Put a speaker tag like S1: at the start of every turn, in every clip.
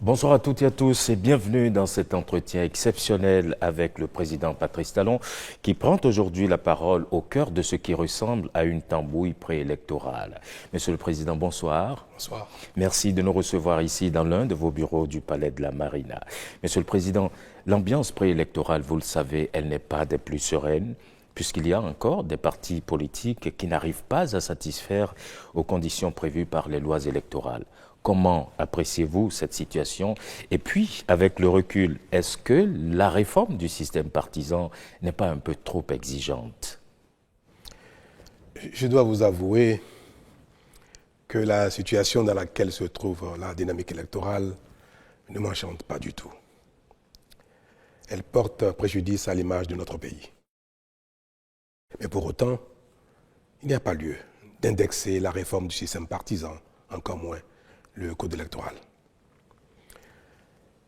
S1: Bonsoir à toutes et à tous et bienvenue dans cet entretien exceptionnel avec le président Patrice Talon qui prend aujourd'hui la parole au cœur de ce qui ressemble à une tambouille préélectorale. Monsieur le Président, bonsoir.
S2: Bonsoir.
S1: Merci de nous recevoir ici dans l'un de vos bureaux du Palais de la Marina. Monsieur le Président, l'ambiance préélectorale, vous le savez, elle n'est pas des plus sereines, puisqu'il y a encore des partis politiques qui n'arrivent pas à satisfaire aux conditions prévues par les lois électorales. Comment appréciez-vous cette situation? Et puis, avec le recul, est-ce que la réforme du système partisan n'est pas un peu trop exigeante?
S2: Je dois vous avouer que la situation dans laquelle se trouve la dynamique électorale ne m'enchante pas du tout. Elle porte préjudice à l'image de notre pays. Mais pour autant, il n'y a pas lieu d'indexer la réforme du système partisan, encore moins le code électoral.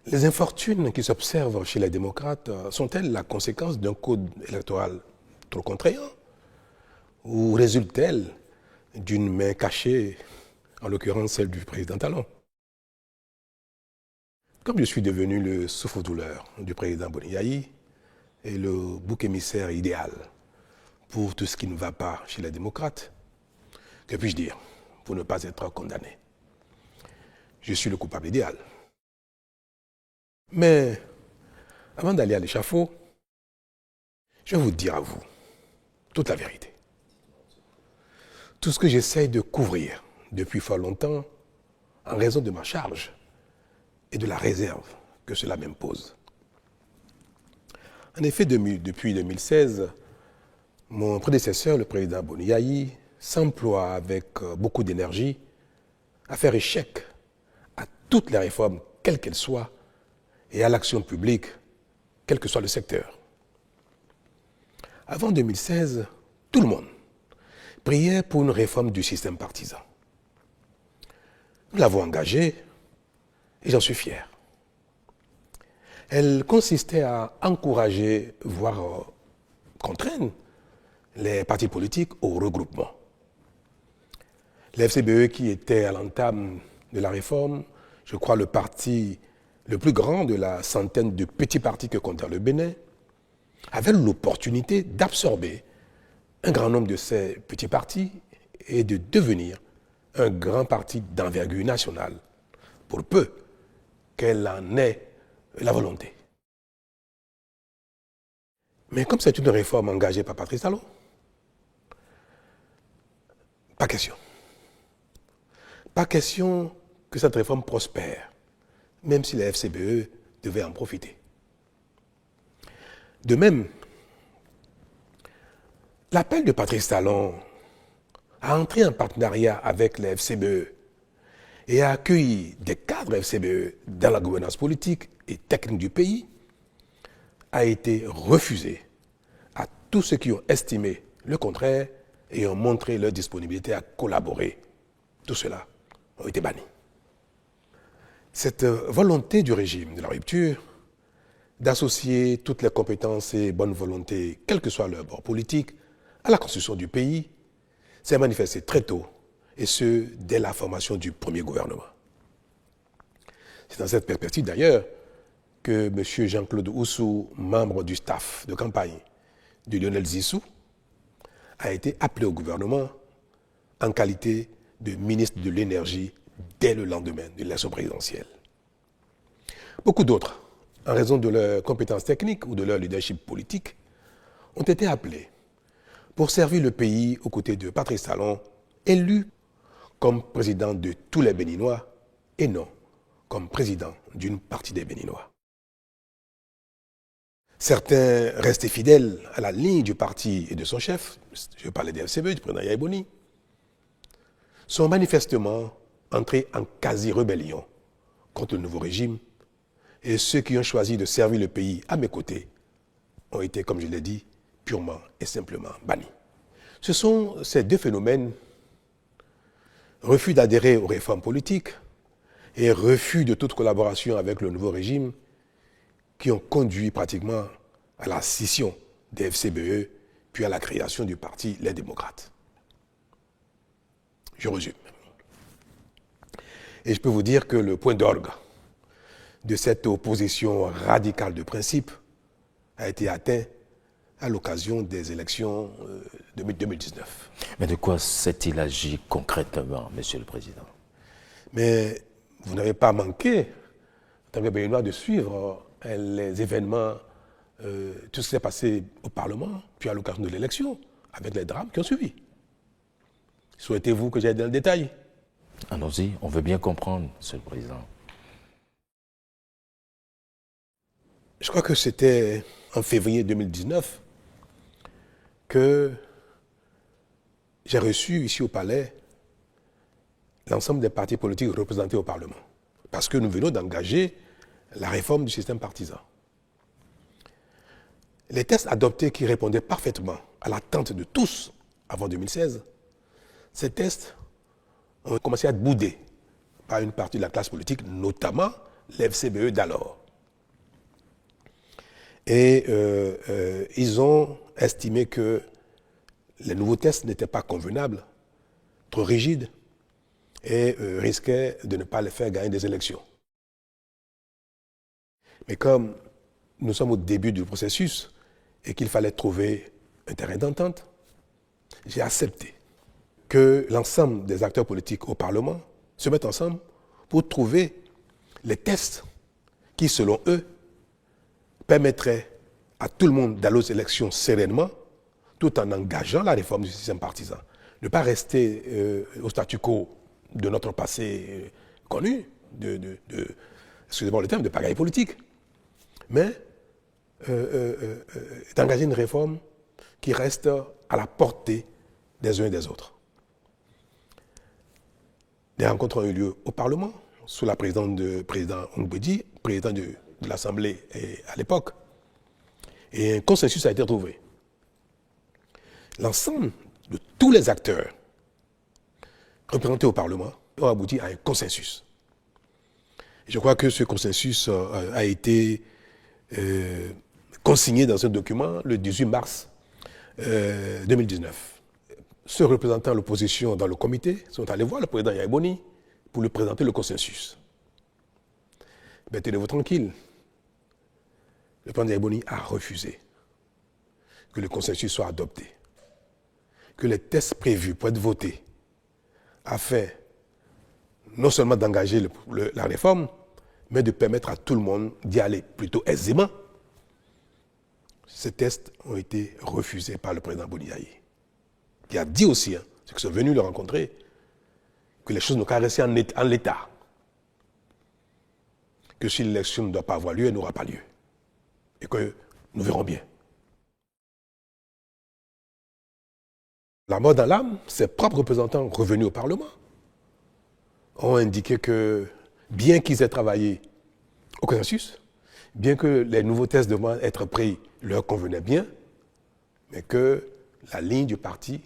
S2: Les infortunes qui s'observent chez les démocrates sont-elles la conséquence d'un code électoral trop contraignant ou résultent-elles d'une main cachée, en l'occurrence celle du président Talon? Comme je suis devenu le souffre-douleur du président Boni et le bouc émissaire idéal pour tout ce qui ne va pas chez les démocrates, que puis-je dire pour ne pas être condamné? Je suis le coupable idéal. Mais avant d'aller à l'échafaud, je vais vous dire à vous toute la vérité. Tout ce que j'essaye de couvrir depuis fort longtemps en raison de ma charge et de la réserve que cela m'impose. En effet, depuis 2016, mon prédécesseur, le président Boni, s'emploie avec beaucoup d'énergie à faire échec à toutes les réformes, quelles qu'elles soient, et à l'action publique, quel que soit le secteur. Avant 2016, tout le monde priait pour une réforme du système partisan. Nous l'avons engagée et j'en suis fier. Elle consistait à encourager, voire contraindre, les partis politiques au regroupement. La FCBE, qui était à l'entame de la réforme, je crois le parti le plus grand de la centaine de petits partis que comptait le Bénin, avait l'opportunité d'absorber un grand nombre de ces petits partis et de devenir un grand parti d'envergure nationale, pour peu qu'elle en ait la volonté. Mais comme c'est une réforme engagée par Patrice Talon, pas question. Pas question que cette réforme prospère, même si la FCBE devait en profiter. De même, l'appel de Patrice Talon à entrer en partenariat avec la FCBE et à accueillir des cadres FCBE dans la gouvernance politique et technique du pays a été refusé à tous ceux qui ont estimé le contraire et ont montré leur disponibilité à collaborer. Tout cela ont été bannis. Cette volonté du régime de la rupture d'associer toutes les compétences et bonnes volontés, quel que soit leur bord politique, à la construction du pays, s'est manifestée très tôt, et ce, dès la formation du premier gouvernement. C'est dans cette perspective d'ailleurs que M. Jean-Claude Oussou, membre du staff de campagne de Lionel Zissou, a été appelé au gouvernement en qualité de ministre de l'Énergie dès le lendemain de l'élection présidentielle. Beaucoup d'autres, en raison de leurs compétences techniques ou de leur leadership politique, ont été appelés pour servir le pays aux côtés de Patrice Talon, élu comme président de tous les Béninois et non comme président d'une partie des Béninois. Certains restés fidèles à la ligne du parti et de son chef, je parlais des FCBE, du président Yaya Boni, sont manifestement entrés en quasi-rébellion contre le nouveau régime, et ceux qui ont choisi de servir le pays à mes côtés ont été, comme je l'ai dit, purement et simplement bannis. Ce sont ces deux phénomènes, refus d'adhérer aux réformes politiques et refus de toute collaboration avec le nouveau régime qui ont conduit pratiquement à la scission des FCBE, puis à la création du parti Les Démocrates. Je résume. Et je peux vous dire que le point d'orgue de cette opposition radicale de principe a été atteint à l'occasion des élections de 2019.
S1: Mais de quoi s'est-il agi concrètement, Monsieur le Président?
S2: Mais vous n'avez pas manqué, en tant que Béninois, de suivre les événements, tout ce qui s'est passé au Parlement, puis à l'occasion de l'élection, avec les drames qui ont suivi. Souhaitez-vous que j'aille dans le détail?
S1: Allons-y, on veut bien comprendre, Monsieur le Président.
S2: Je crois que c'était en février 2019 que j'ai reçu ici au Palais l'ensemble des partis politiques représentés au Parlement. Parce que nous venons d'engager la réforme du système partisan. Les textes adoptés qui répondaient parfaitement à l'attente de tous avant 2016, ces textes ont commencé à être boudés par une partie de la classe politique, notamment les FCBE d'alors. Et ils ont estimé que les nouveaux textes n'étaient pas convenables, trop rigides, et risquaient de ne pas les faire gagner des élections. Mais comme nous sommes au début du processus et qu'il fallait trouver un terrain d'entente, j'ai accepté que l'ensemble des acteurs politiques au Parlement se mettent ensemble pour trouver les textes qui, selon eux, permettraient à tout le monde d'aller aux élections sereinement, tout en engageant la réforme du système partisan. Ne pas rester au statu quo de notre passé connu, excusez-moi le terme, de pagaille politique, mais d'engager une réforme qui reste à la portée des uns et des autres. Des rencontres ont eu lieu au Parlement, sous la présidence de président Ongbedi, président de l'Assemblée à l'époque, et un consensus a été trouvé. L'ensemble de tous les acteurs représentés au Parlement ont abouti à un consensus. Je crois que ce consensus a été consigné dans un document le 18 mars 2019. Ceux représentant l'opposition dans le comité sont allés voir le président Yaya Boni pour lui présenter le consensus. Mais tenez-vous tranquille. Le président Yaya Boni a refusé que le consensus soit adopté, que les tests prévus pour être votés afin non seulement d'engager la réforme, mais de permettre à tout le monde d'y aller plutôt aisément. Ces tests ont été refusés par le président Boniaï, qui a dit aussi, ceux qui sont venus le rencontrer, que les choses n'ont qu'à rester en l'état. Que si l'élection ne doit pas avoir lieu, elle n'aura pas lieu. Et que nous verrons bien. La mort dans l'âme, ses propres représentants revenus au Parlement ont indiqué que, bien qu'ils aient travaillé au consensus, bien que les nouveaux tests devaient être pris leur convenaient bien, mais que la ligne du parti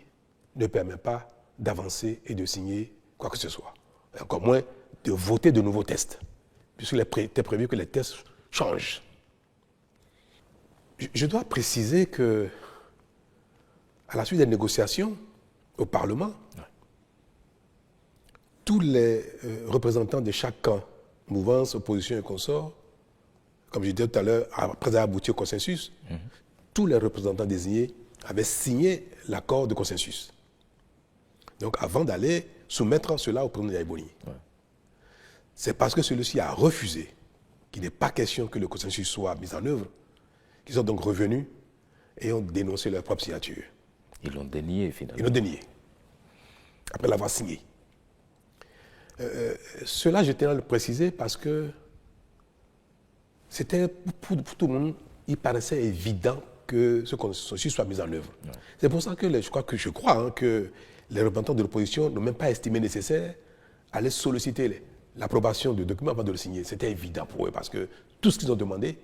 S2: ne permet pas d'avancer et de signer quoi que ce soit. Et encore moins de voter de nouveaux tests, puisqu'il était prévu que les tests changent. Je dois préciser que, à la suite des négociations au Parlement, tous les représentants de chaque camp, mouvance, opposition et consorts, comme je disais tout à l'heure, après avoir abouti au consensus, tous les représentants désignés avaient signé l'accord de consensus. Donc avant d'aller soumettre cela au président Yaya Boni. C'est parce que celui-ci a refusé qu'il n'est pas question que le consensus soit mis en œuvre, qu'ils sont donc revenus et ont dénoncé leur propre signature.
S1: Ils l'ont dénié finalement.
S2: Ils l'ont dénié, après l'avoir signé. Cela, je tiens à le préciser parce que c'était pour tout le monde, il paraissait évident que ce consensus soit mis en œuvre. C'est pour ça que je crois que les représentants de l'opposition n'ont même pas estimé nécessaire d'aller solliciter l'approbation du document avant de le signer. C'était évident pour eux parce que tout ce qu'ils ont demandé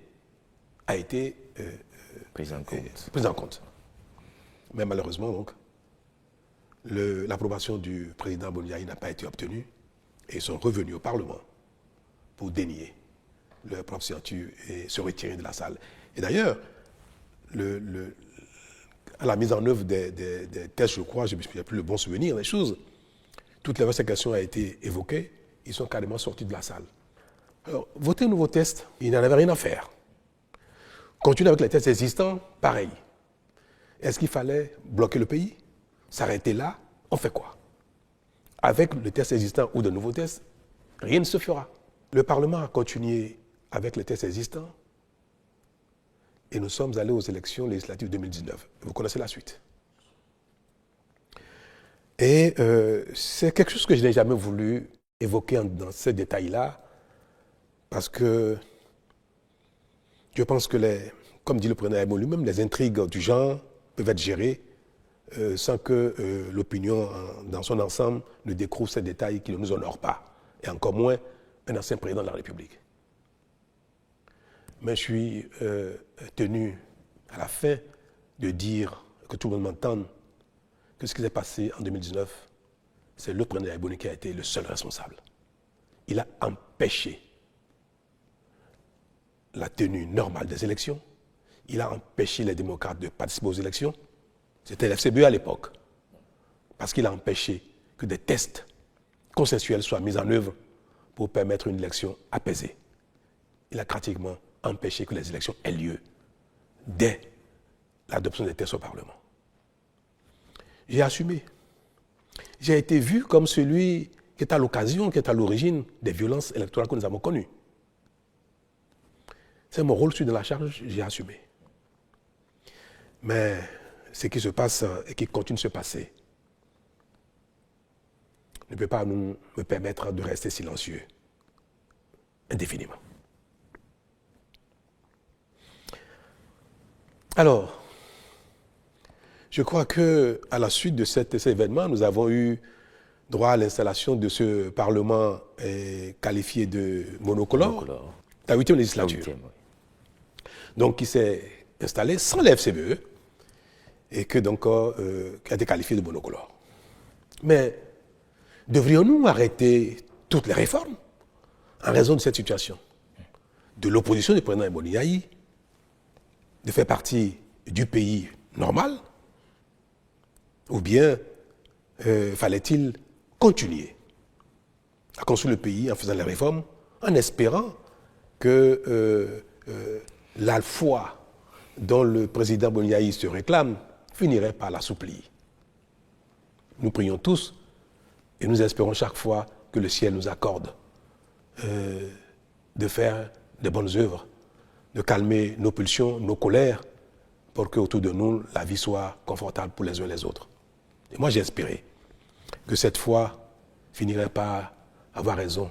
S2: a été
S1: pris en compte.
S2: Mais malheureusement, donc, l'approbation du président Boniaï n'a pas été obtenue et ils sont revenus au Parlement pour dénier leur propre signature et se retirer de la salle. Et d'ailleurs, à la mise en œuvre des tests, je crois, je n'ai plus le bon souvenir des choses, toutes les questions ont été évoquées, ils sont carrément sortis de la salle. Alors, voter un nouveau test, il n'en avait rien à faire. Continuer avec les tests existants, pareil. Est-ce qu'il fallait bloquer le pays? S'arrêter là? On fait quoi? Avec le test existant ou de nouveaux tests, rien ne se fera. Le Parlement a continué avec les tests existants et nous sommes allés aux élections législatives 2019. Vous connaissez la suite. Et c'est quelque chose que je n'ai jamais voulu évoquer dans ces détails-là parce que je pense que, comme dit le président Aymon lui-même, les intrigues du genre peuvent être gérées sans que l'opinion dans son ensemble ne découvre ces détails qui ne nous honorent pas, et encore moins un ancien président de la République. Mais je suis tenu à la fin de dire, que tout le monde m'entende, que ce qui s'est passé en 2019, c'est le président Ayboni qui a été le seul responsable. Il a empêché la tenue normale des élections. Il a empêché les démocrates de participer aux élections. C'était l'FCBE à l'époque. Parce qu'il a empêché que des tests consensuels soient mis en œuvre pour permettre une élection apaisée. Il a pratiquement empêché que les élections aient lieu dès l'adoption des tests au Parlement. J'ai assumé. J'ai été vu comme celui qui est à l'occasion, qui est à l'origine des violences électorales que nous avons connues. C'est mon rôle, je suis dans la charge, j'ai assumé. Mais ce qui se passe et qui continue de se passer ne peut pas me permettre de rester silencieux indéfiniment. Alors, je crois qu'à la suite de cet événement, nous avons eu droit à l'installation de ce Parlement qualifié de monocolore, la 8e législature. La 8e, oui. Donc, qui s'est installé sans la FCBE et qui a été qualifié de monocolore. Mais devrions-nous arrêter toutes les réformes en raison de cette situation? De l'opposition du président Aymoni Yayi, de faire partie du pays normal, ou bien fallait-il continuer à construire le pays en faisant les réformes, en espérant que la foi dont le président Boniaï se réclame finirait par l'assouplir. Nous prions tous et nous espérons chaque fois que le ciel nous accorde de faire de bonnes œuvres, de calmer nos pulsions, nos colères, pour qu'autour de nous, la vie soit confortable pour les uns et les autres. Et moi, j'ai espéré que cette foi finirait par avoir raison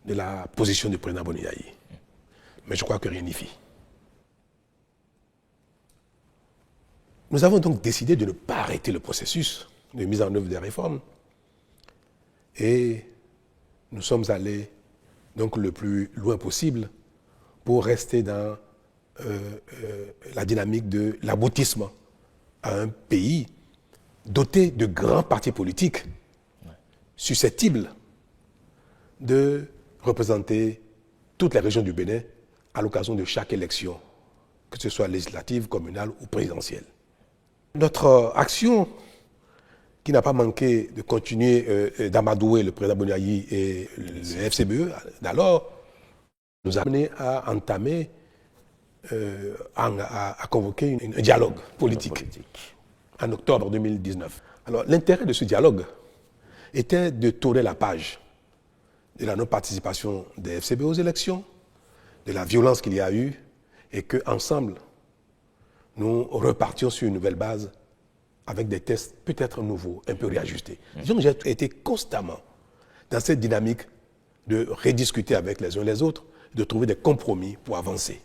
S2: de la position du président Boniaï. Mais je crois que rien n'y fit. Nous avons donc décidé de ne pas arrêter le processus de mise en œuvre des réformes et nous sommes allés donc le plus loin possible pour rester dans la dynamique de l'aboutissement à un pays doté de grands partis politiques susceptibles de représenter toutes les régions du Bénin à l'occasion de chaque élection, que ce soit législative, communale ou présidentielle. Notre action, qui n'a pas manqué de continuer d'amadouer le président Boniaï et le FCBE d'alors, nous a amené à entamer, à convoquer un dialogue politique en octobre 2019. Alors l'intérêt de ce dialogue était de tourner la page de la non-participation des FCBE aux élections, de la violence qu'il y a eu, et qu'ensemble, nous repartions sur une nouvelle base avec des tests peut-être nouveaux, un peu réajustés. Disons que j'ai été constamment dans cette dynamique de rediscuter avec les uns et les autres, de trouver des compromis pour avancer.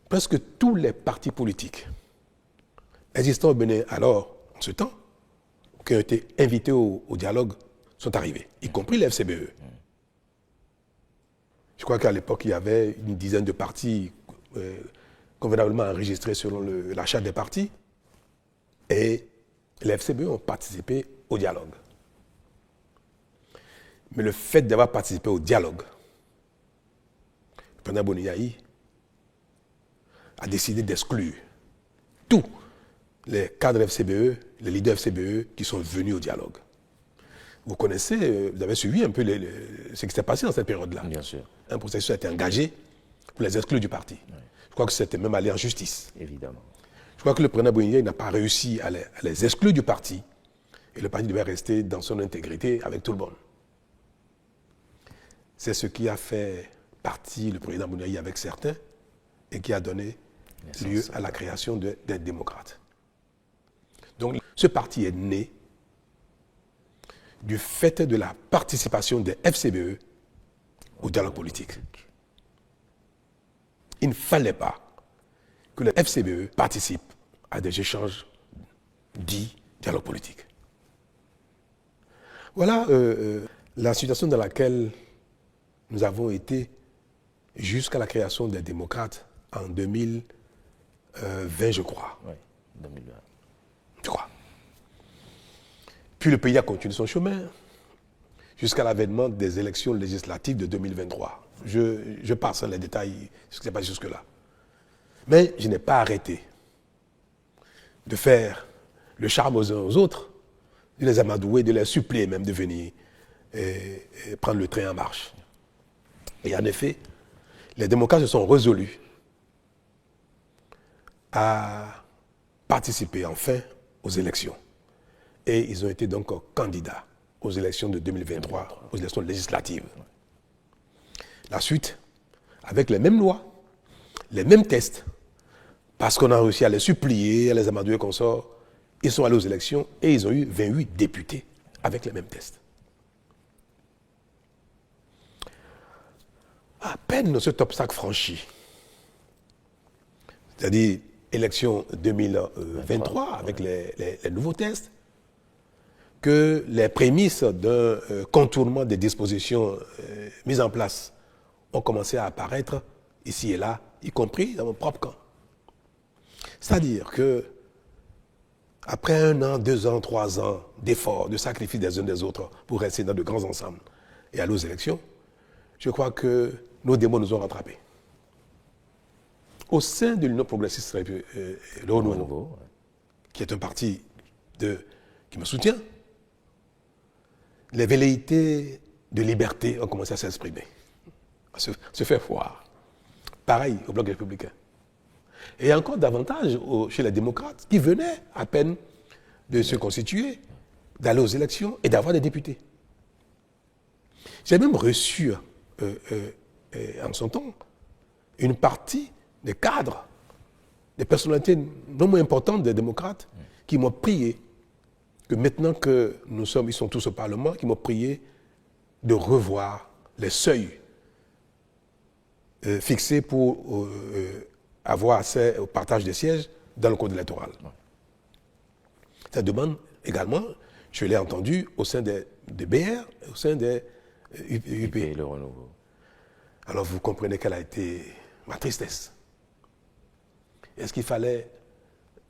S2: Presque tous les partis politiques existants au Bénin alors, en ce temps, qui ont été invités au dialogue, sont arrivés, y compris les FCBE. Je crois qu'à l'époque, il y avait une dizaine de partis convenablement enregistrés selon la charte des partis. Et les FCBE ont participé au dialogue. Mais le fait d'avoir participé au dialogue, le président Boni a décidé d'exclure tous les cadres FCBE, les leaders FCBE qui sont venus au dialogue. Vous connaissez, vous avez suivi un peu ce qui s'est passé dans cette période-là.
S1: Bien sûr.
S2: Un processus a été engagé pour les exclure du parti. Oui. Je crois que c'était même allé en justice.
S1: Évidemment.
S2: Je crois que le président Boni n'a pas réussi à les exclure du parti et le parti devait rester dans son intégrité avec tout le monde. C'est ce qui a fait partie le président Boni avec certains et qui a donné lieu à la création des démocrates. Donc ce parti est né du fait de la participation des FCBE au dialogue politique. Il ne fallait pas que les FCBE participent à des échanges dits dialogue politique. Voilà la situation dans laquelle nous avons été jusqu'à la création des démocrates en 2020, je crois.
S1: Oui, 2020.
S2: Je crois. Puis le pays a continué son chemin jusqu'à l'avènement des élections législatives de 2023. Je passe les détails, ce qui s'est passé jusque-là. Mais je n'ai pas arrêté de faire le charme aux uns aux autres, de les amadouer, de les supplier même de venir et prendre le train en marche. Et en effet, les démocrates se sont résolus à participer enfin aux élections. Et ils ont été donc candidats aux élections de 2023, aux élections législatives. La suite, avec les mêmes lois, les mêmes tests, parce qu'on a réussi à les supplier, à les amadouer qu'on sort, ils sont allés aux élections et ils ont eu 28 députés avec les mêmes tests. À peine cet obstacle franchi, c'est-à-dire élection 2023 avec les nouveaux tests, que les prémices d'un contournement des dispositions mises en place ont commencé à apparaître ici et là, y compris dans mon propre camp. C'est-à-dire que après 1 an, 2 ans, 3 ans d'efforts, de sacrifices des uns des autres pour rester dans de grands ensembles et aller aux élections, je crois que nos démons nous ont rattrapés. Au sein de l'Union progressiste le Renouveau, qui est un parti qui me soutient, les velléités de liberté ont commencé à s'exprimer, à se faire voir. Pareil au Bloc républicain. Et encore davantage chez les démocrates qui venaient à peine de se constituer, d'aller aux élections et d'avoir des députés. J'ai même reçu en son temps une partie des cadres, des personnalités non moins importantes des démocrates qui m'ont prié que maintenant que ils sont tous au Parlement, qui m'ont prié de revoir les seuils fixés pour avoir accès au partage des sièges dans le code électoral. Cette demande, également, je l'ai entendue au sein des BR, au sein des UP.
S1: Le Renouveau.
S2: Alors vous comprenez quelle a été ma tristesse. Est-ce qu'il fallait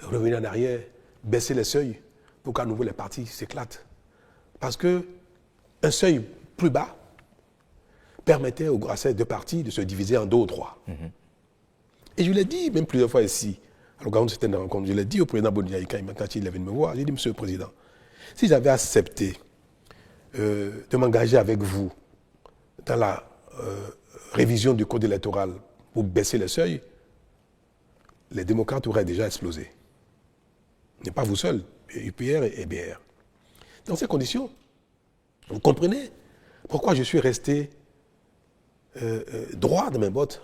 S2: revenir en arrière, baisser les seuils pour qu'à nouveau les partis s'éclatent? Parce qu'un seuil plus bas permettait à ces deux partis de se diviser en 2 ou 3. Et je l'ai dit même plusieurs fois ici, à l'occasion de certaines rencontres, je l'ai dit au président Boni quand il est venu me voir, j'ai dit, Monsieur le Président, si j'avais accepté de m'engager avec vous dans la révision du code électoral pour baisser les seuils, les démocrates auraient déjà explosé. Ce n'est pas vous seul, UPR et BR. Dans ces conditions, vous comprenez pourquoi je suis resté droit dans mes bottes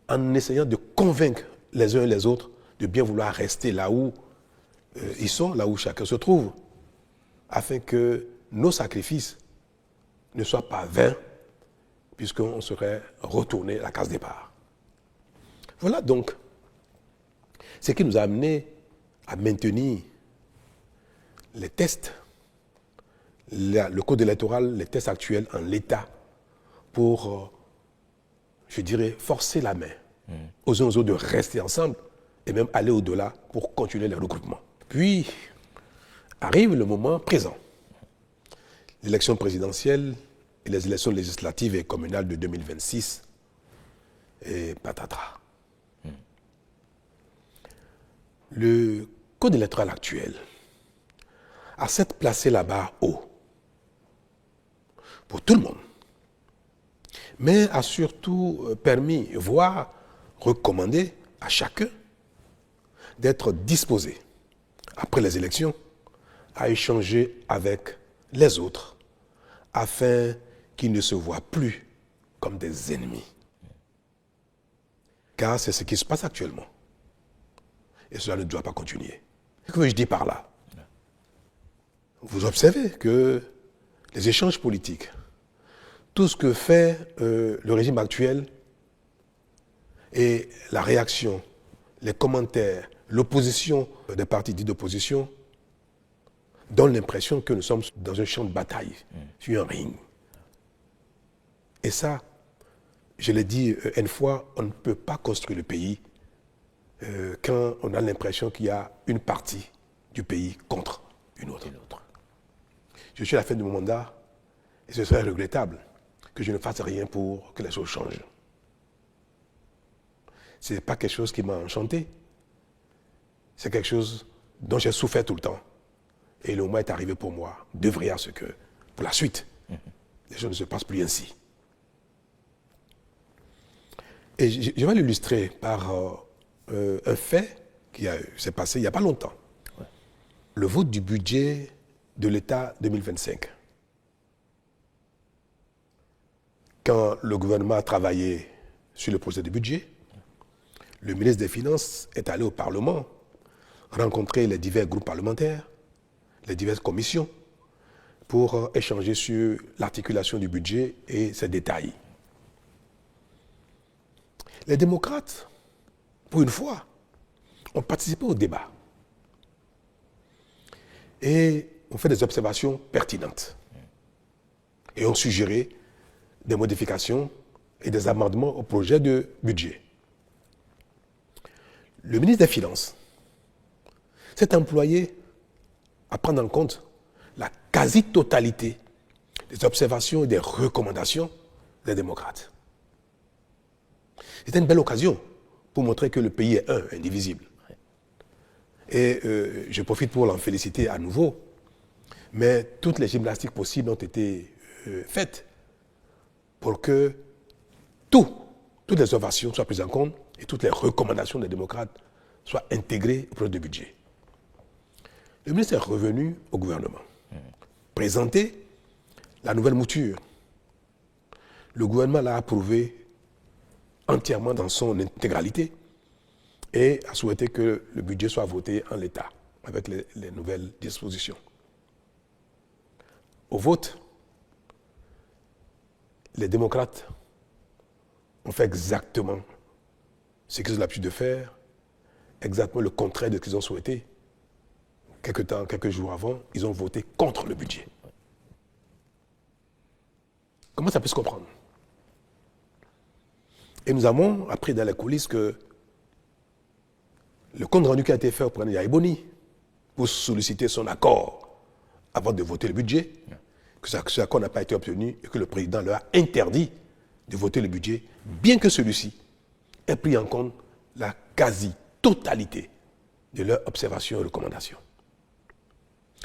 S2: en essayant de convaincre les uns et les autres de bien vouloir rester là où ils sont, là où chacun se trouve, afin que nos sacrifices ne soient pas vains, puisqu'on serait retourné à la case départ. Voilà donc ce qui nous a amené à maintenir les tests, le code électoral, les tests actuels en l'état pour, je dirais, forcer la main aux uns aux autres de rester ensemble et même aller au-delà pour continuer les regroupements. Puis arrive le moment présent. l'élection présidentielle et les élections législatives et communales de 2026 et patatras. Le code électoral actuel a certes placé la barre haut pour tout le monde, mais a surtout permis, voire recommandé à chacun d'être disposé, après les élections, à échanger avec les autres afin qu'ils ne se voient plus comme des ennemis. Car c'est ce qui se passe actuellement. Et cela ne doit pas continuer. Ce que je dis par là? Vous observez que les échanges politiques, tout ce que fait le régime actuel et la réaction, les commentaires, l'opposition des partis dits d'opposition donnent l'impression que nous sommes dans un champ de bataille, sur un ring. Et ça, je l'ai dit une fois, on ne peut pas construire le pays quand on a l'impression qu'il y a une partie du pays contre une autre. Je suis à la fin de mon mandat et ce serait regrettable que je ne fasse rien pour que les choses changent. Ce n'est pas quelque chose qui m'a enchanté. C'est quelque chose dont j'ai souffert tout le temps. Et le moment est arrivé pour moi d'œuvrer à ce que, pour la suite, les choses ne se passent plus ainsi. Et je vais l'illustrer par un fait qui s'est passé il n'y a pas longtemps. Ouais. Le vote du budget de l'État 2025. Quand le gouvernement a travaillé sur le projet de budget, le ministre des Finances est allé au Parlement rencontrer les divers groupes parlementaires, les diverses commissions, pour échanger sur l'articulation du budget et ses détails. Les démocrates, pour une fois, ont participé au débat et ont fait des observations pertinentes et ont suggéré des modifications et des amendements au projet de budget. Le ministre des Finances s'est employé à prendre en compte la quasi-totalité des observations et des recommandations des démocrates. C'était une belle occasion pour montrer que le pays est un, indivisible. Et je profite pour l'en féliciter à nouveau, mais toutes les gymnastiques possibles ont été faites pour que toutes les observations soient prises en compte et toutes les recommandations des démocrates soient intégrées au projet de budget. Le ministre est revenu au gouvernement, présenter la nouvelle mouture. Le gouvernement l'a approuvé entièrement dans son intégralité et a souhaité que le budget soit voté en l'état avec les nouvelles dispositions. Au vote, les démocrates ont fait exactement ce qu'ils ont l'habitude de faire, exactement le contraire de ce qu'ils ont souhaité. Quelques jours avant, ils ont voté contre le budget. Comment ça peut se comprendre? Et nous avons appris dans les coulisses que le compte rendu qui a été fait au président Yahya Boni pour solliciter son accord avant de voter le budget, que cet accord n'a pas été obtenu et que le président leur a interdit de voter le budget, bien que celui-ci ait pris en compte la quasi-totalité de leurs observations et recommandations.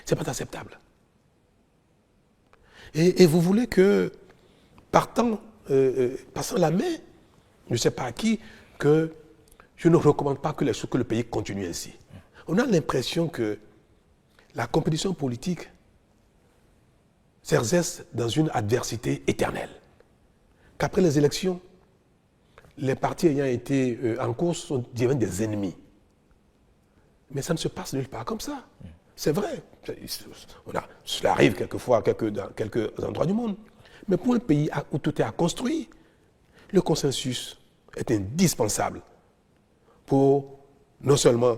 S2: Ce n'est pas acceptable. Et vous voulez que, passant la main, je ne sais pas à qui, que je ne recommande pas que le pays continue ainsi. On a l'impression que la compétition politique s'exerce dans une adversité éternelle. Qu'après les élections, les partis ayant été en course deviennent des ennemis. Mais ça ne se passe nulle part comme ça. C'est vrai. Cela arrive quelquefois dans quelques endroits du monde. Mais pour un pays où tout est à construire, le consensus est indispensable pour non seulement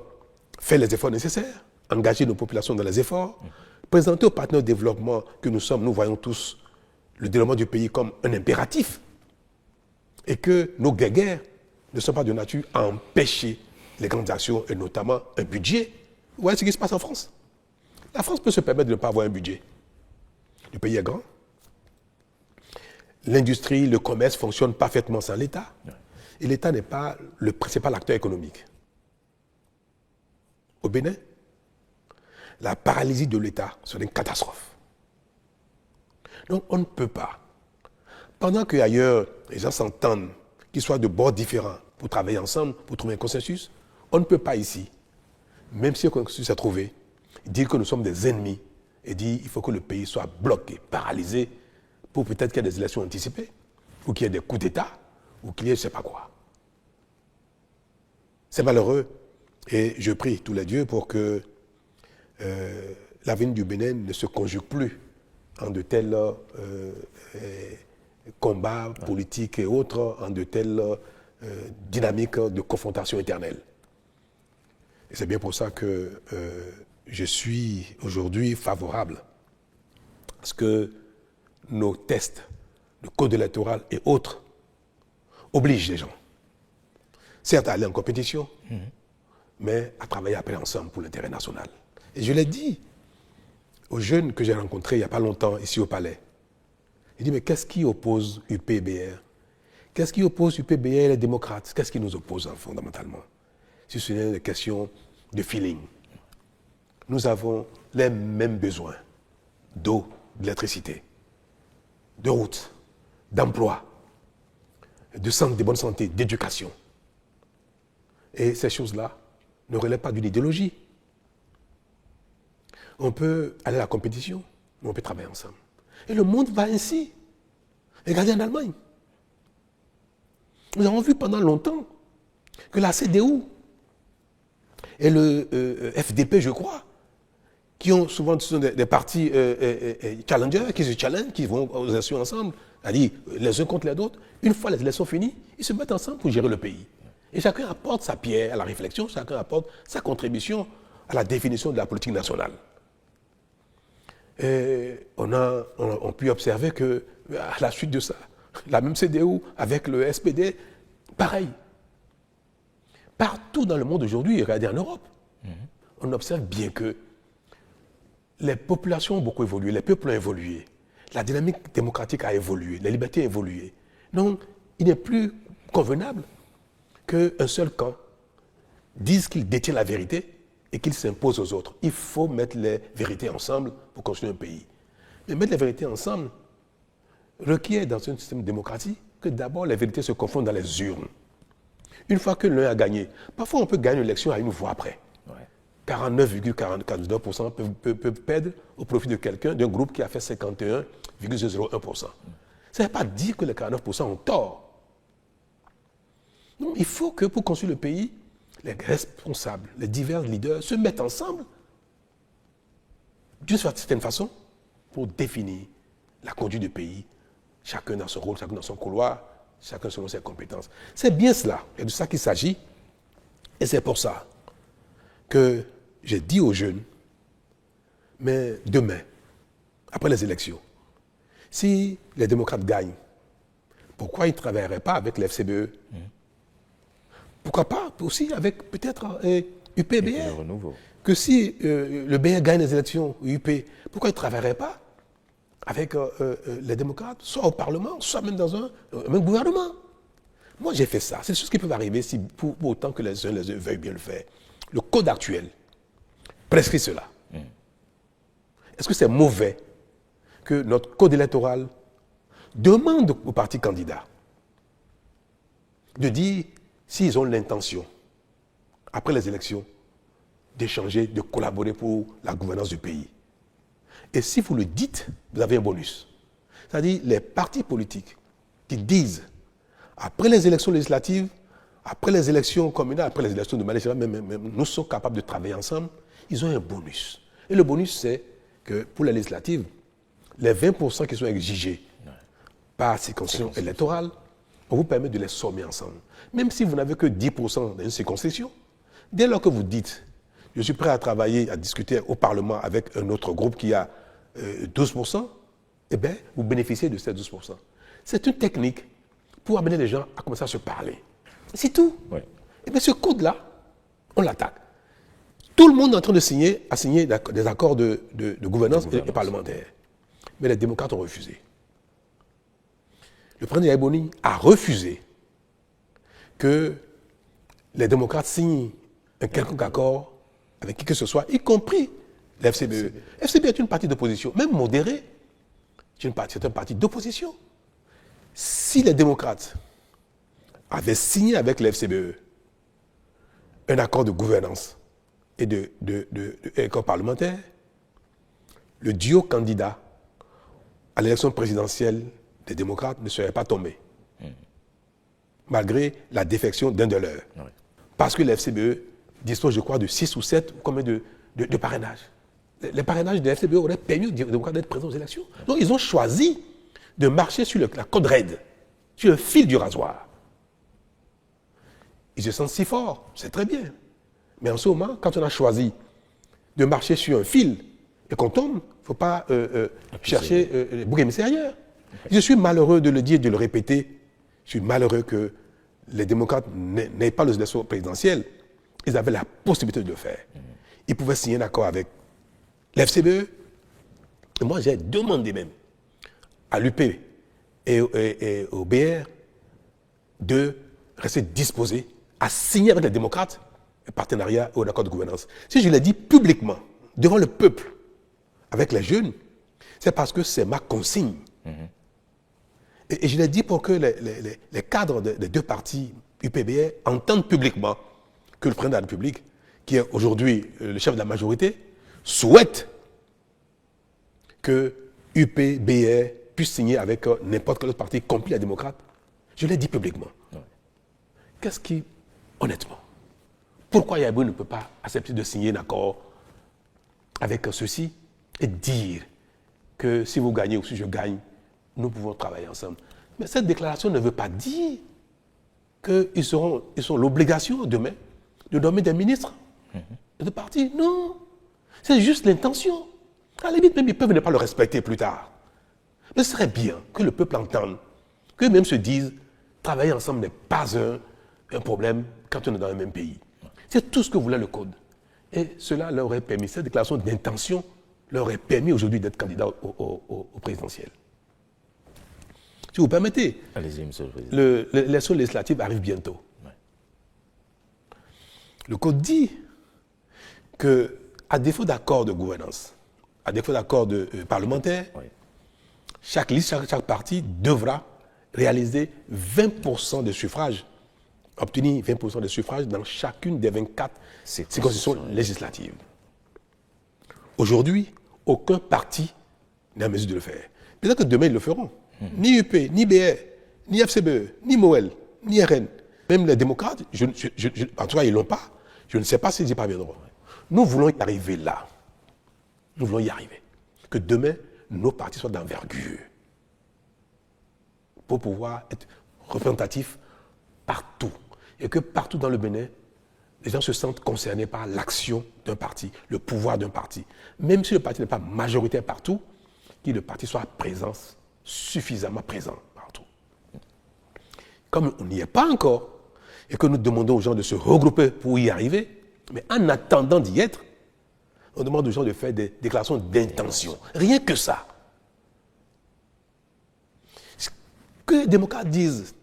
S2: faire les efforts nécessaires, engager nos populations dans les efforts, présenter aux partenaires de développement que nous sommes, nous voyons tous le développement du pays comme un impératif et que nos guerres ne sont pas de nature à empêcher les grandes actions et notamment un budget. Vous voyez ce qui se passe en France? La France peut se permettre de ne pas avoir un budget. Le pays est grand. L'industrie, le commerce fonctionnent parfaitement sans l'État. Et l'État n'est pas le principal acteur économique. Au Bénin, la paralysie de l'État serait une catastrophe. Donc on ne peut pas. Pendant qu'ailleurs, les gens s'entendent, qu'ils soient de bords différents, pour travailler ensemble, pour trouver un consensus, on ne peut pas ici, même si un consensus est trouvé, dire que nous sommes des ennemis et dire qu'il faut que le pays soit bloqué, paralysé, pour peut-être qu'il y ait des élections anticipées, ou qu'il y ait des coups d'État, ou qu'il y ait je ne sais pas quoi. C'est malheureux. Et je prie tous les dieux pour que l'avenir du Bénin ne se conjugue plus en de tels combats politiques et autres, en de telles dynamiques de confrontation éternelle. Et c'est bien pour ça que je suis aujourd'hui favorable à ce que nos tests, le code électoral et autres, obligent les gens, certes à aller en compétition, mais à travailler après ensemble pour l'intérêt national. Et je l'ai dit aux jeunes que j'ai rencontrés il n'y a pas longtemps ici au Palais. J'ai dit, mais qu'est-ce qui oppose UPBR? Qu'est-ce qui oppose UPBR et les démocrates? Qu'est-ce qui nous oppose fondamentalement? Si ce n'est une question de feeling. Nous avons les mêmes besoins d'eau, d'électricité, de routes, d'emploi, de bonne santé, d'éducation. Et ces choses-là ne relèvent pas d'une idéologie. On peut aller à la compétition, mais on peut travailler ensemble. Et le monde va ainsi. Regardez en Allemagne. Nous avons vu pendant longtemps que la CDU et le FDP, je crois, qui ont souvent des partis challengers, qui se challengent, qui vont aux élections ensemble, c'est-à-dire les uns contre les autres, une fois les élections finies, ils se mettent ensemble pour gérer le pays. Et chacun apporte sa pierre à la réflexion, chacun apporte sa contribution à la définition de la politique nationale. Et on pu observer que, à la suite de ça, la même CDU avec le SPD, pareil. Partout dans le monde aujourd'hui, regardez en Europe, on observe bien que les populations ont beaucoup évolué, les peuples ont évolué, la dynamique démocratique a évolué, les libertés ont évolué. Donc, il n'est plus convenable qu'un seul camp dise qu'il détient la vérité et qu'il s'impose aux autres. Il faut mettre les vérités ensemble pour construire un pays. Mais mettre les vérités ensemble requiert dans un système démocratique que d'abord les vérités se confondent dans les urnes. Une fois que l'un a gagné, parfois on peut gagner une élection à une voix près. 49,49% peuvent perdre au profit de quelqu'un, d'un groupe qui a fait 51,01%. Ça ne veut pas dire que les 49% ont tort. Non, il faut que pour construire le pays, les responsables, les divers leaders se mettent ensemble d'une certaine façon pour définir la conduite du pays, chacun dans son rôle, chacun dans son couloir, chacun selon ses compétences. C'est bien cela, et de ça qu'il s'agit. Et c'est pour ça que j'ai dit aux jeunes, mais demain, après les élections, si les démocrates gagnent, pourquoi ils ne travailleraient pas avec l'FCBE? Pourquoi pas aussi avec peut-être UPBR? Que si le BR gagne les élections, UP, pourquoi ils ne travailleraient pas avec les démocrates, soit au Parlement, soit même dans un même gouvernement? Moi, j'ai fait ça. C'est des choses qui peuvent arriver si, pour autant que les uns veuillent bien le faire. Le code actuel prescrit cela. Est-ce que c'est mauvais que notre code électoral demande aux partis candidats de dire s'ils ont l'intention, après les élections, d'échanger, de collaborer pour la gouvernance du pays? Et si vous le dites, vous avez un bonus. C'est-à-dire les partis politiques qui disent, après les élections législatives, après les élections communales, après les élections de Malaisie, nous sommes capables de travailler ensemble, ils ont un bonus. Et le bonus, c'est que pour les législatives, les 20% qui sont exigés par circonscription électorale, on vous permet de les sommer ensemble. Même si vous n'avez que 10% dans une circonscription, dès lors que vous dites, je suis prêt à travailler, à discuter au Parlement avec un autre groupe qui a 12%, eh bien, vous bénéficiez de ces 12%. C'est une technique pour amener les gens à commencer à se parler. C'est tout. Ouais. Et bien ce code-là, on l'attaque. Tout le monde est en train de signer des accords de gouvernance et parlementaire. mais les démocrates ont refusé. Le président Yaïboni a refusé que les démocrates signent un quelconque accord avec qui que ce soit, y compris l'FCBE. FCBE est une partie d'opposition, même modérée. C'est un parti d'opposition. Si les démocrates avaient signé avec l'FCBE un accord de gouvernance et d'accord parlementaire, le duo candidat à l'élection présidentielle des démocrates ne serait pas tombé, malgré la défection d'un de leurs. Oui. Parce que l'FCBE dispose, je crois, de 6 ou 7 combien de parrainages. Les parrainages de l'FCBE auraient permis aux démocrates d'être présents aux élections. Donc ils ont choisi de marcher sur la corde raide, sur le fil du rasoir. Ils se sentent si forts, c'est très bien. Mais en ce moment, quand on a choisi de marcher sur un fil et qu'on tombe, il ne faut pas chercher les boucs émissaires ailleurs. Okay. Je suis malheureux de le dire et de le répéter. Je suis malheureux que les démocrates n'aient pas les élections présidentielles. Ils avaient la possibilité de le faire. Ils pouvaient signer un accord avec l'FCBE. Et moi, j'ai demandé même à l'UP et au BR de rester disposés à signer avec les démocrates un partenariat ou un accord de gouvernance. Si je l'ai dit publiquement, devant le peuple, avec les jeunes, c'est parce que c'est ma consigne. Et je l'ai dit pour que les cadres des deux partis UPBR entendent publiquement que le président de la République, qui est aujourd'hui le chef de la majorité, souhaite que UPBR puisse signer avec n'importe quel autre parti, y compris les démocrates. Je l'ai dit publiquement. Ouais. Qu'est-ce qui, honnêtement, pourquoi Yaïboni ne peut pas accepter de signer un accord avec ceux-ci et dire que si vous gagnez ou si je gagne, nous pouvons travailler ensemble. Mais cette déclaration ne veut pas dire qu'ils ont l'obligation demain de nommer des ministres de parti. Non, c'est juste l'intention. À la limite, même ils peuvent ne pas le respecter plus tard. Mais ce serait bien que le peuple entende, qu'eux-mêmes se disent, travailler ensemble n'est pas un problème quand on est dans le même pays. C'est tout ce que voulait le Code. Et cela leur aurait permis, cette déclaration d'intention leur aurait permis aujourd'hui d'être candidat au présidentiel. Si vous permettez,
S1: allez-y, monsieur le président.
S2: L'élection législative arrive bientôt. Ouais. Le Code dit qu'à défaut d'accord de gouvernance, à défaut d'accord parlementaire, ouais, chaque liste, chaque parti devra réaliser 20% de suffrages, obtenir 20% de suffrages dans chacune des 24 circonscriptions législatives. Aujourd'hui, aucun parti n'est en mesure de le faire. Peut-être que demain, ils le feront. Ni UP, ni BR, ni FCBE, ni MOEL, ni RN, même les démocrates, en tout cas, ils ne l'ont pas. Je ne sais pas s'ils y parviendront. Nous voulons y arriver là. Nous voulons y arriver. Que demain, nos partis soient d'envergure pour pouvoir être représentatifs partout. Et que partout dans le Bénin, les gens se sentent concernés par l'action d'un parti, le pouvoir d'un parti. Même si le parti n'est pas majoritaire partout, que le parti soit présent, suffisamment présent partout. Comme on n'y est pas encore, et que nous demandons aux gens de se regrouper pour y arriver, mais en attendant d'y être, on demande aux gens de faire des déclarations d'intention. Rien que ça. Que les démocrates disent,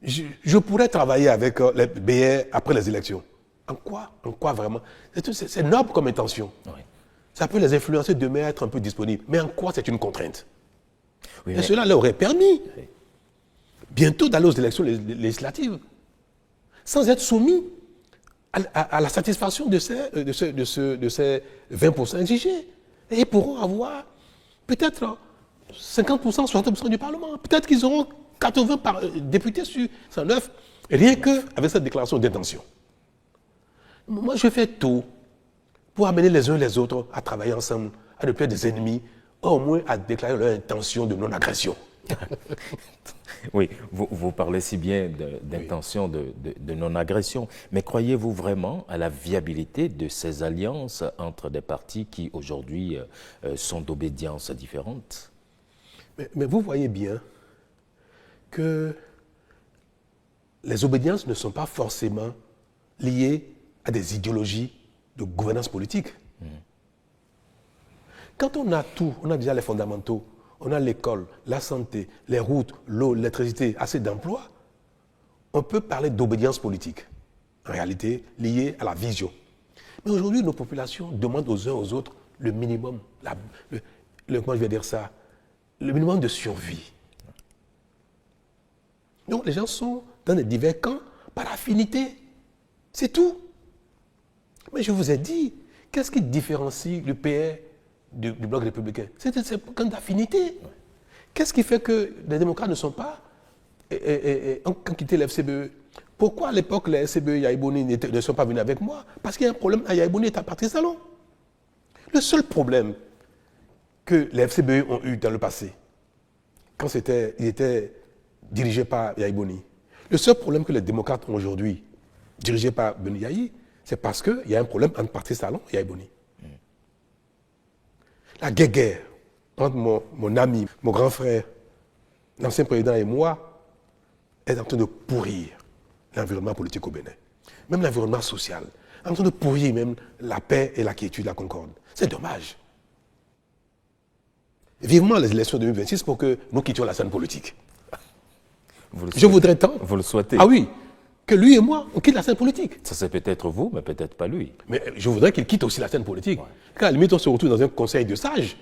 S2: je pourrais travailler avec les BR après les élections. En quoi vraiment? C'est noble comme intention. Oui. Ça peut les influencer demain à être un peu disponibles. Mais en quoi c'est une contrainte? Oui, et cela leur aurait permis bientôt d'aller aux élections législatives sans être soumis à la satisfaction de ces 20% exigés. Et ils pourront avoir peut-être 50%, 60% du Parlement. Peut-être qu'ils auront 80 députés sur 109, rien qu'avec cette déclaration d'intention. Moi, je fais tout pour amener les uns les autres à travailler ensemble, à ne plus être des ennemis, au moins à déclarer leur intention de non-agression.
S1: Oui, vous parlez si bien d'intention de non-agression, mais croyez-vous vraiment à la viabilité de ces alliances entre des partis qui aujourd'hui sont d'obédience différentes?
S2: Mais vous voyez bien que les obédiences ne sont pas forcément liées à des idéologies de gouvernance politique. Quand on a tout, on a déjà les fondamentaux, on a l'école, la santé, les routes, l'eau, l'électricité, assez d'emplois, on peut parler d'obédience politique, en réalité liée à la vision. Mais aujourd'hui, nos populations demandent aux uns aux autres le minimum, comment je vais dire ça, le minimum de survie. Donc les gens sont dans des divers camps par affinité. C'est tout. Mais je vous ai dit, qu'est-ce qui différencie le PR du bloc républicain? C'est un camp d'affinité. Qu'est-ce qui fait que les démocrates ne sont pas ont quitté le FCBE? Pourquoi à l'époque les FCBE Yaïbouni ne sont pas venus avec moi? Parce qu'il y a un problème à Yaïbouni et à Patrice Talon. Le seul problème que les FCBE ont eu dans le passé, quand ils étaient dirigés par Yaïbouni, le seul problème que les démocrates ont aujourd'hui, dirigés par Beni Yahi, c'est parce qu'il y a un problème entre Patrice Talon et Yaïbouni. La guerre entre mon ami, mon grand frère, l'ancien président et moi, est en train de pourrir l'environnement politique au Bénin. Même l'environnement social. En train de pourrir même la paix et la quiétude, la concorde. C'est dommage. Vivement les élections de 2026 pour que nous quittions la scène politique. Je voudrais tant.
S1: Vous le souhaitez?
S2: Ah oui, que lui et moi, on quitte la scène politique.
S1: Ça c'est peut-être vous, mais peut-être pas lui.
S2: Mais je voudrais qu'il quitte aussi la scène politique. Ouais. Car à la limite, on se retrouve dans un conseil de sages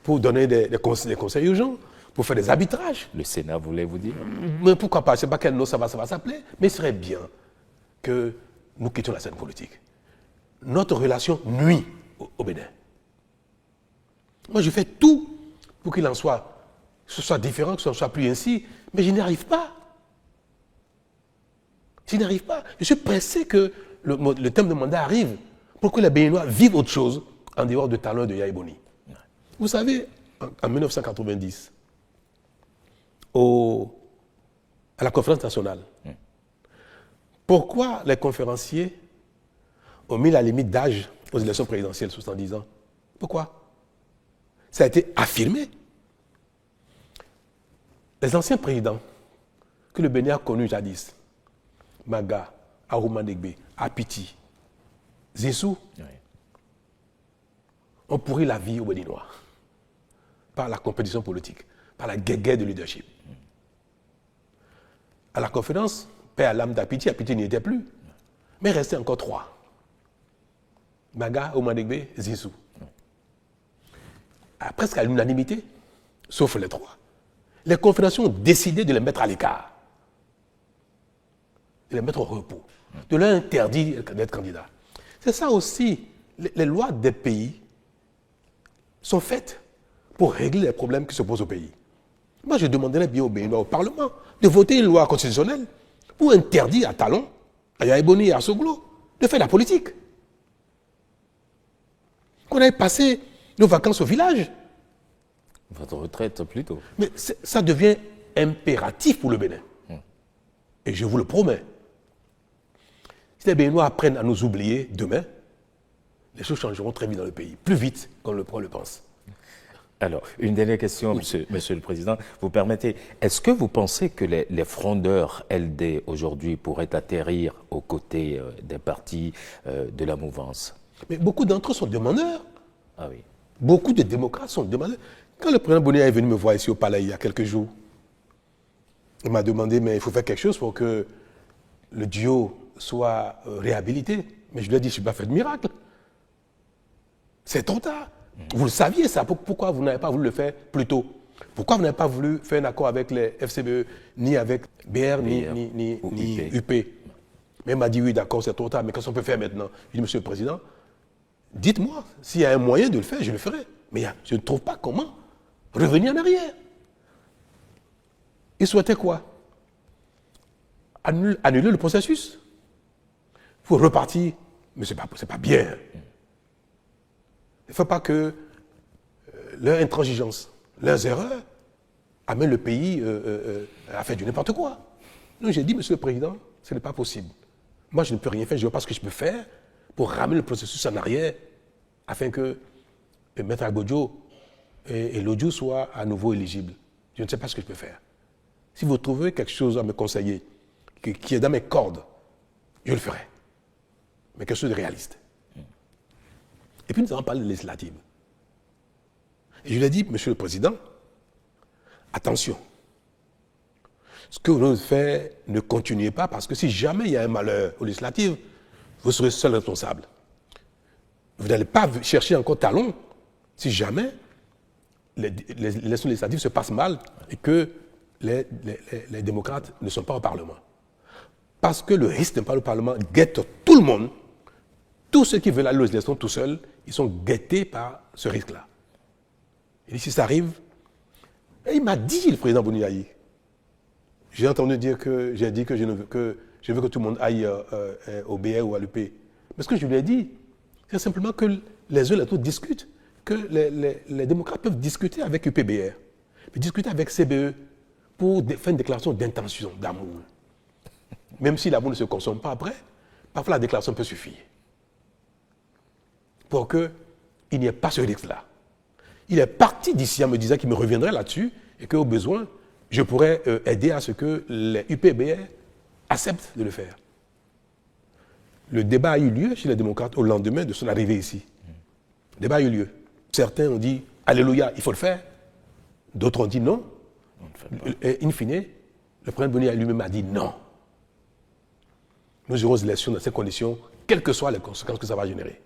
S2: pour donner des conseils aux gens, pour faire des arbitrages.
S1: Le Sénat voulait vous dire?
S2: Mais pourquoi pas? Je ne sais pas quel nom ça va s'appeler, mais il serait bien que nous quittions la scène politique. Notre relation nuit au Bénin. Moi, je fais tout pour qu'il en soit, que ce soit différent, que ce ne soit plus ainsi, mais je n'y arrive pas. Je n'y arrive pas. Je suis pressé que le terme de mandat arrive pour que les Béninois vivent autre chose en dehors de Talon et de Yaïbouni. Vous savez, en 1990, à la conférence nationale, pourquoi les conférenciers ont mis la limite d'âge aux élections présidentielles, 70 ans? Pourquoi? Ça a été affirmé. Les anciens présidents que le Bénin a connus jadis, Maga, Arouma Degbe, Apiti, Zissou, ont pourri la vie aux Béninois par la compétition politique, par la guerre de leadership. À la conférence, paix à l'âme d'Apiti, Apiti n'y était plus, mais il restait encore 3. Maga, Arouma Degbe, Zissou. Presque à l'unanimité, sauf les 3. Les confédérations ont décidé de les mettre à l'écart, de les mettre au repos, de leur interdire d'être candidats. C'est ça aussi, les lois des pays sont faites pour régler les problèmes qui se posent au pays. Moi, je demanderais bien au Béninois, au Parlement, de voter une loi constitutionnelle pour interdire à Talon, à Yaïbouni et à Soglo de faire la politique. Qu'on aille passer nos vacances au village.
S1: Votre retraite plutôt.
S2: Mais ça devient impératif pour le Bénin. Et je vous le promets. Si les Béninois apprennent à nous oublier demain, les choses changeront très vite dans le pays, plus vite qu'on le pense.
S1: Alors, une dernière question, oui. Monsieur le Président. Vous permettez, est-ce que vous pensez que les frondeurs LD aujourd'hui pourraient atterrir aux côtés des partis de la mouvance?
S2: Mais beaucoup d'entre eux sont demandeurs.
S1: Ah oui.
S2: Beaucoup de démocrates sont demandeurs. Quand le président Boni est venu me voir ici au palais il y a quelques jours, il m'a demandé, mais il faut faire quelque chose pour que le duo soit réhabilité. Mais je lui ai dit, je ne suis pas fait de miracle. C'est trop tard. Vous le saviez ça. Pourquoi vous n'avez pas voulu le faire plus tôt? Pourquoi vous n'avez pas voulu faire un accord avec les FCBE, ni avec BR, ni UP? Mais il m'a dit, oui, d'accord, c'est trop tard, mais qu'est-ce qu'on peut faire maintenant? Je dit, monsieur le Président, dites-moi, s'il y a un moyen de le faire, je le ferai. Mais je ne trouve pas comment revenir en arrière. Il souhaitait quoi? Annuler le processus. Il faut repartir. Mais ce n'est pas bien. Il ne faut pas que leur intransigeance, leurs erreurs amènent le pays à faire du n'importe quoi. Donc j'ai dit, monsieur le Président, ce n'est pas possible. Moi, je ne peux rien faire, je ne vois pas ce que je peux faire pour ramener le processus en arrière afin que Maître Agbodjo et l'audio soient à nouveau éligibles. Je ne sais pas ce que je peux faire. Si vous trouvez quelque chose à me conseiller qui est dans mes cordes, je le ferai. Mais quelque chose de réaliste. Et puis nous allons parler de législative. Et je lui ai dit, Monsieur le Président, attention. Ce que vous faites, ne continuez pas, parce que si jamais il y a un malheur aux législatives, vous serez seul responsable. Vous n'allez pas chercher encore talon si jamais les élections législatives se passent mal et que les démocrates ne sont pas au Parlement. Parce que le risque de ne pas au Parlement guette tout le monde. Tous ceux qui veulent aller aux élections tout seuls, ils sont guettés par ce risque-là. Et si ça arrive, et il m'a dit, le président Bouniaï, j'ai entendu dire que j'ai dit que je veux que tout le monde aille au BR ou à l'UP. Mais ce que je lui ai dit, c'est simplement que les uns et les autres discutent, que les démocrates peuvent discuter avec UPBR, discuter avec CBE pour faire une déclaration d'intention, d'amour. Même si l'amour ne se consomme pas après, parfois la déclaration peut suffire. Pour qu'il n'y ait pas ce risque-là. Il est parti d'ici en me disant qu'il me reviendrait là-dessus et qu'au besoin, je pourrais aider à ce que les UPBR acceptent de le faire. Le débat a eu lieu chez les démocrates au lendemain de son arrivée ici. Le débat a eu lieu. Certains ont dit « Alléluia, il faut le faire ». D'autres ont dit non. Et in fine, le président Boni lui-même a dit non. Nous aurons des élections dans ces conditions, quelles que soient les conséquences que ça va générer.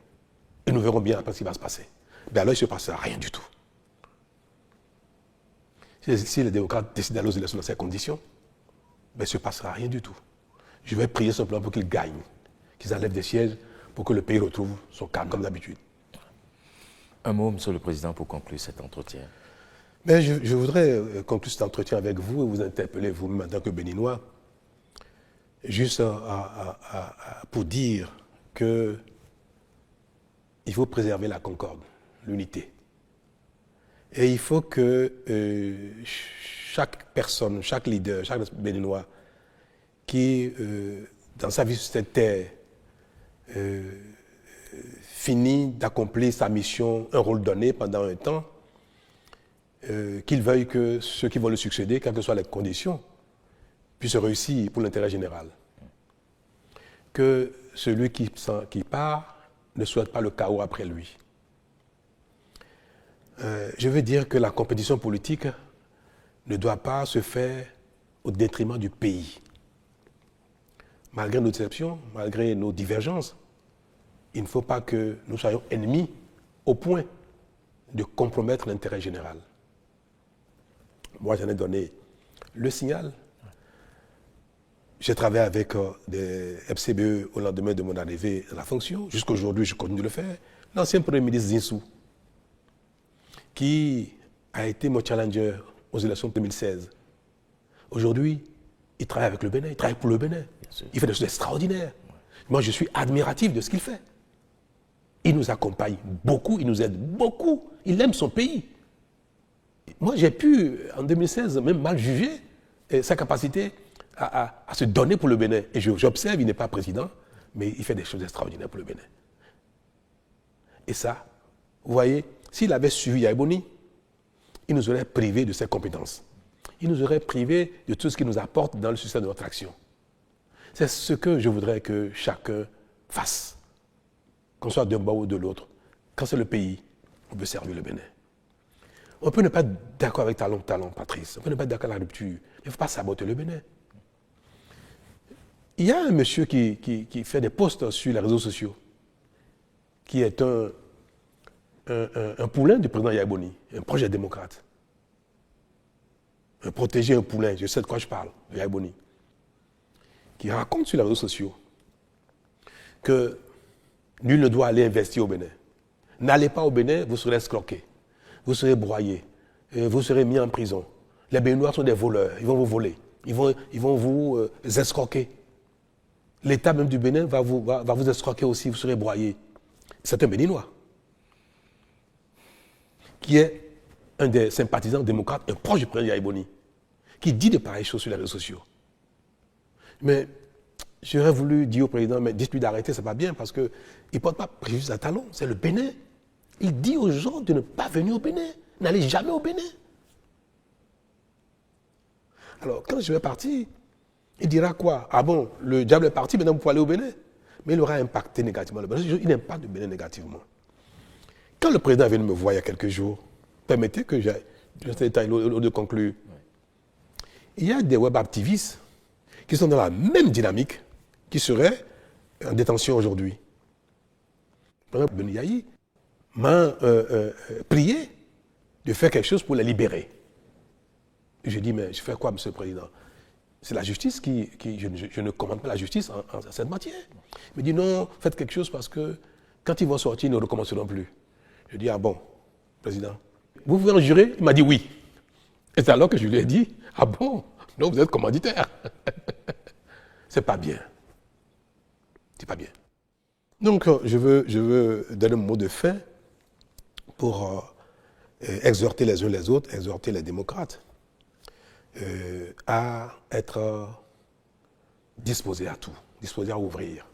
S2: Et nous verrons bien après ce qui va se passer. Mais alors il ne se passera rien du tout. Si les démocrates décident d'aller aux élections dans ces conditions, il ne se passera rien du tout. Je vais prier simplement pour qu'ils gagnent, qu'ils enlèvent des sièges pour que le pays retrouve son calme comme d'habitude.
S1: Un mot, Monsieur le Président, pour conclure cet entretien.
S2: Mais je voudrais conclure cet entretien avec vous et vous interpeller vous-même en tant que Béninois, juste pour dire qu'il faut préserver la concorde, l'unité. Et il faut que chaque personne, chaque leader, chaque Béninois qui, dans sa vie sur cette terre, finit d'accomplir sa mission, un rôle donné pendant un temps, qu'il veuille que ceux qui vont le succéder, quelles que soient les conditions, puissent réussir pour l'intérêt général. Que celui qui part ne souhaite pas le chaos après lui. Je veux dire que la compétition politique ne doit pas se faire au détriment du pays. Malgré nos déceptions, malgré nos divergences, il ne faut pas que nous soyons ennemis au point de compromettre l'intérêt général. Moi, j'en ai donné le signal. J'ai travaillé avec des FCBE au lendemain de mon arrivée à la fonction. Jusqu'aujourd'hui, je continue de le faire. L'ancien Premier ministre Zinsou, qui a été mon challenger aux élections de 2016. Aujourd'hui, il travaille avec le Bénin, il travaille pour le Bénin. Il fait des choses extraordinaires. Moi, je suis admiratif de ce qu'il fait. Il nous accompagne beaucoup, il nous aide beaucoup. Il aime son pays. Moi, j'ai pu, en 2016, même mal juger sa capacité à se donner pour le Bénin. Et j'observe, il n'est pas président, mais il fait des choses extraordinaires pour le Bénin. Et ça, vous voyez, s'il avait suivi Yaya Boni, il nous aurait privés de ses compétences. Il nous aurait privés de tout ce qui nous apporte dans le succès de notre action. C'est ce que je voudrais que chacun fasse, qu'on soit d'un bord ou de l'autre. Quand c'est le pays, on peut servir le Bénin. On peut ne pas être d'accord avec Talon, Patrice. On peut ne pas être d'accord avec la rupture. Il ne faut pas saboter le Bénin. Il y a un monsieur qui fait des posts sur les réseaux sociaux, qui est un poulain du président Yaya Boni, un projet démocrate. Un protégé, un poulain, je sais de quoi je parle, Yaya Boni, qui raconte sur les réseaux sociaux que nul ne doit aller investir au Bénin. N'allez pas au Bénin, vous serez escroqué, vous serez broyé, vous serez mis en prison. Les Béninois sont des voleurs, ils vont vous voler, ils vont vous escroquer. L'État même du Bénin va vous escroquer aussi, vous serez broyé. C'est un Béninois qui est un des sympathisants démocrates, un proche du président Yaya Boni, qui dit de pareilles choses sur les réseaux sociaux. Mais j'aurais voulu dire au président, mais dites-lui d'arrêter, c'est pas bien, parce qu'il ne porte pas préjudice à Talon, c'est le Bénin. Il dit aux gens de ne pas venir au Bénin, n'allez jamais au Bénin. Alors, quand je vais partir, il dira quoi? Ah bon, le diable est parti, maintenant vous pouvez aller au Bénin. Mais il aura impacté négativement le Bénin. Il n'aime pas le Bénin négativement. Quand le président est venu me voir il y a quelques jours, permettez que j'ai cet détail de conclure. Il y a des web activistes qui sont dans la même dynamique, qui seraient en détention aujourd'hui. Par exemple, Ben Yahi m'a prié de faire quelque chose pour les libérer. J'ai dit, mais je fais quoi, Monsieur le Président? C'est la justice je ne commande pas la justice en cette matière. Il me dit, non, faites quelque chose parce que quand ils vont sortir, ils ne recommenceront plus. Je dis, ah bon, Président, vous pouvez en jurer? Il m'a dit oui. Et c'est alors que je lui ai dit, ah bon, donc vous êtes commanditaire. C'est pas bien. C'est pas bien. Donc, je veux donner un mot de fin pour exhorter les uns les autres, exhorter les démocrates à être disposés à tout, disposés à ouvrir.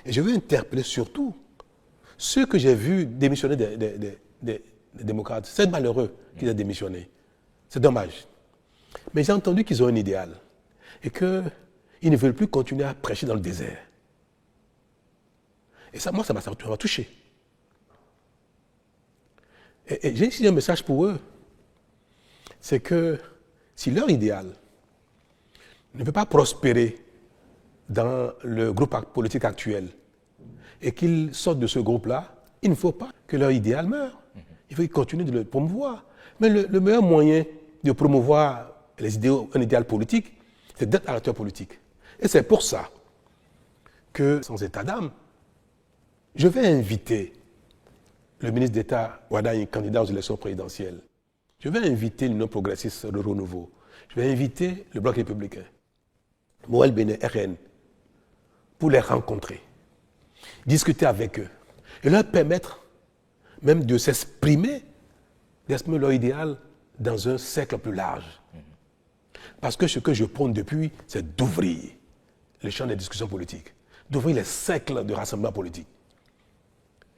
S2: Et je veux interpeller surtout ceux que j'ai vus démissionner des démocrates. C'est malheureux qu'ils aient démissionné. C'est dommage. Mais j'ai entendu qu'ils ont un idéal et qu'ils ne veulent plus continuer à prêcher dans le désert. Et ça, moi, ça m'a touché. Et j'ai ici un message pour eux. C'est que si leur idéal ne peut pas prospérer dans le groupe politique actuel et qu'ils sortent de ce groupe-là, il ne faut pas que leur idéal meure. Il faut qu'ils continuent de le promouvoir. Mais le meilleur moyen de promouvoir un idéal politique, c'est d'être un acteur politique. Et c'est pour ça que, sans état d'âme, je vais inviter le ministre d'État Wadaï, candidat aux élections présidentielles. Je vais inviter l'Union progressiste de renouveau. Je vais inviter le Bloc républicain, Moël Béné, RN, pour les rencontrer, discuter avec eux et leur permettre même de s'exprimer leur idéal dans un cercle plus large. Parce que ce que je prône depuis, c'est d'ouvrir le champ des discussions politiques, d'ouvrir les cercles de rassemblement politique.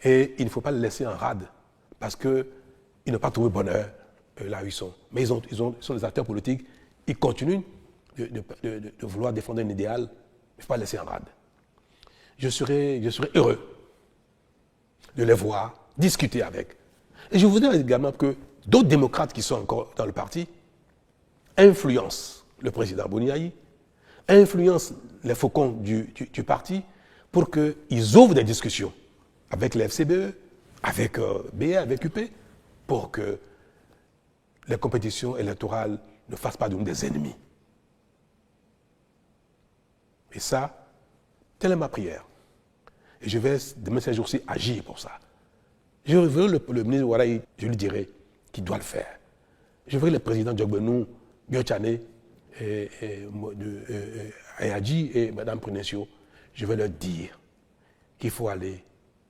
S2: Et il ne faut pas les laisser en rade, parce qu'ils n'ont pas trouvé bonheur là où ils sont. Mais ils sont des acteurs politiques, ils continuent de vouloir défendre un idéal, il ne faut pas les laisser en rade. Je serai heureux de les voir, discuter avec. Et je voudrais également que d'autres démocrates qui sont encore dans le parti influencent le président Bouniaï, influencent les faucons du parti pour qu'ils ouvrent des discussions avec les FCBE, avec BA, avec UP, pour que les compétitions électorales ne fassent pas de nous des ennemis. Et ça, telle est ma prière. Et je vais, demain ces jours-ci, agir pour ça. Je veux le ministre Wadaï, je lui dirai qu'il doit le faire. Je veux le président Djogbenou, Biochane, Ayadji et Mme Prunesio, je vais leur dire qu'il faut aller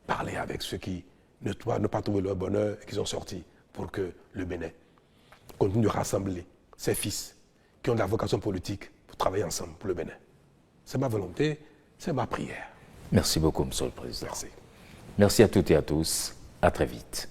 S2: parler avec ceux qui ne pas trouver leur bonheur et qui sont sortis pour que le Bénin continue de rassembler ses fils qui ont de la vocation politique pour travailler ensemble pour le Bénin. C'est ma volonté, c'est ma prière.
S1: Merci beaucoup, Monsieur le Président.
S2: Merci.
S1: Merci à toutes et à tous. À très vite.